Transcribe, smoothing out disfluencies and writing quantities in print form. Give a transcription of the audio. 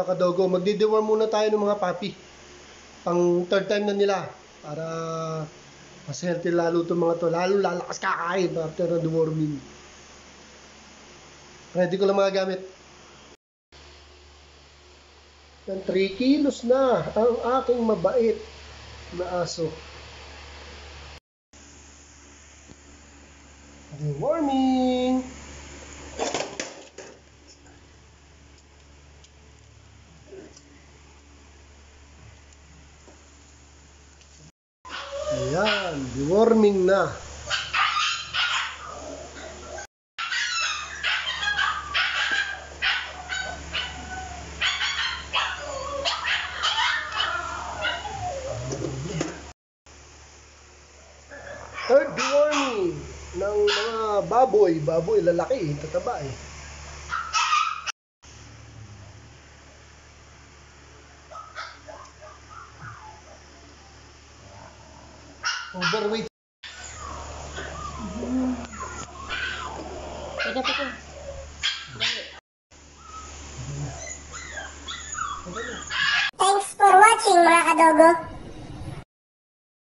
mga kadogo. Magdi-deworm muna tayo ng mga puppy. Pang third time na nila. Para mas healthy lalo itong mga to. Lalo lalakas kakain after ng deworming. Ready ko lang mga gamit. 3 kilos na ang aking mabait na aso. Deworming! Ayan, deworming na. Third deworming ng mga baboy. Baboy, lalaki, tataba eh. Overweight. Teka. Thanks for watching mga kadogo.